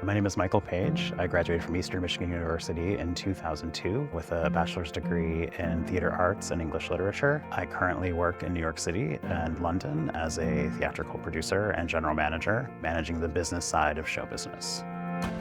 My name is Michael Page. I graduated from Eastern Michigan University in 2002 with a bachelor's degree in theater arts and English literature. I currently work in New York City and London as a theatrical producer and general manager, managing the business side of show business.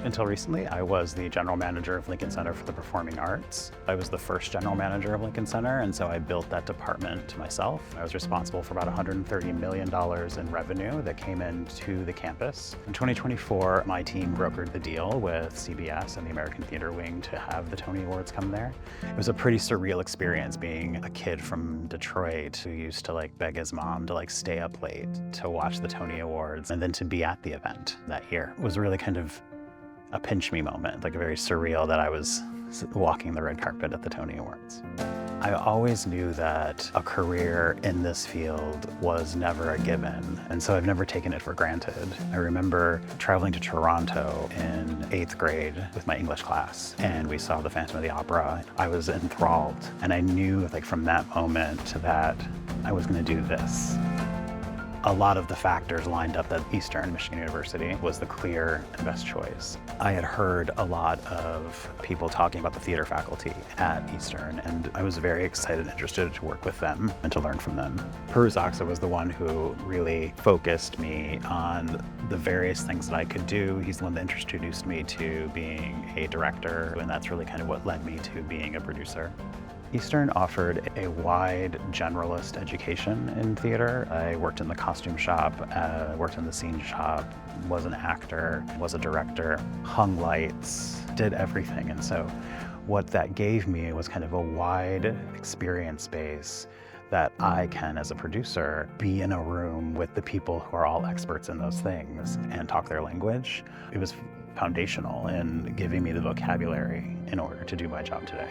Until recently, I was the general manager of Lincoln Center for the Performing Arts. I was the first general manager of Lincoln Center, and so I built that department myself. I was responsible for about $130 million in revenue that came into the campus. In 2024, my team brokered the deal with CBS and the American Theater Wing to have the Tony Awards come there. It was a pretty surreal experience being a kid from Detroit who used to beg his mom to stay up late to watch the Tony Awards and then to be at the event that year. It was really kind of a pinch me moment, very surreal that I was walking the red carpet at the Tony Awards. I always knew that a career in this field was never a given, and so I've never taken it for granted. I remember traveling to Toronto in 8th grade with my English class, and we saw the Phantom of the Opera. I was enthralled, and I knew from that moment that I was gonna do this. A lot of the factors lined up that Eastern Michigan University was the clear and best choice. I had heard a lot of people talking about the theater faculty at Eastern, and I was very excited and interested to work with them and to learn from them. Peru Zaxa was the one who really focused me on the various things that I could do. He's the one that introduced me to being a director, and that's really kind of what led me to being a producer. Eastern offered a wide generalist education in theater. I worked in the costume shop, worked in the scene shop, was an actor, was a director, hung lights, did everything. And so what that gave me was kind of a wide experience base that I can, as a producer, be in a room with the people who are all experts in those things and talk their language. It was foundational in giving me the vocabulary in order to do my job today.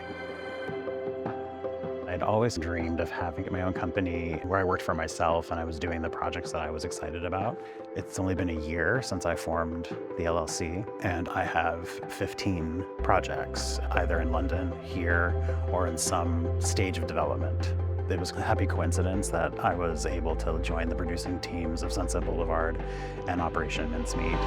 I'd always dreamed of having my own company where I worked for myself and I was doing the projects that I was excited about. It's only been a year since I formed the LLC, and I have 15 projects, either in London, here, or in some stage of development. It was a happy coincidence that I was able to join the producing teams of Sunset Boulevard and Operation Mincemeat.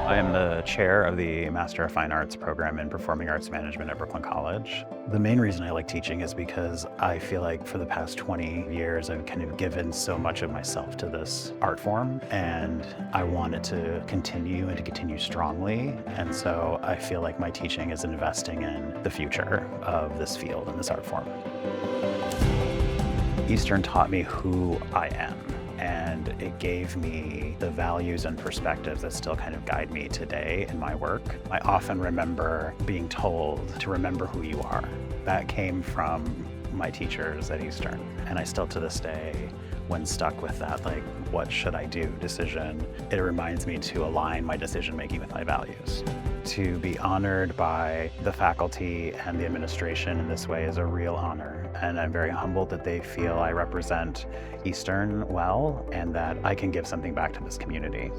I am the chair of the Master of Fine Arts program in Performing Arts Management at Brooklyn College. The main reason I like teaching is because I feel like for the past 20 years I've kind of given so much of myself to this art form, and I want it to continue and to continue strongly. And so I feel like my teaching is investing in the future of this field and this art form. Eastern taught me who I am, and it gave me the values and perspectives that still kind of guide me today in my work. I often remember being told to remember who you are. That came from my teachers at Eastern, and I still to this day, when stuck with that what should I do decision, it reminds me to align my decision making with my values. To be honored by the faculty and the administration in this way is a real honor, and I'm very humbled that they feel I represent Eastern well and that I can give something back to this community.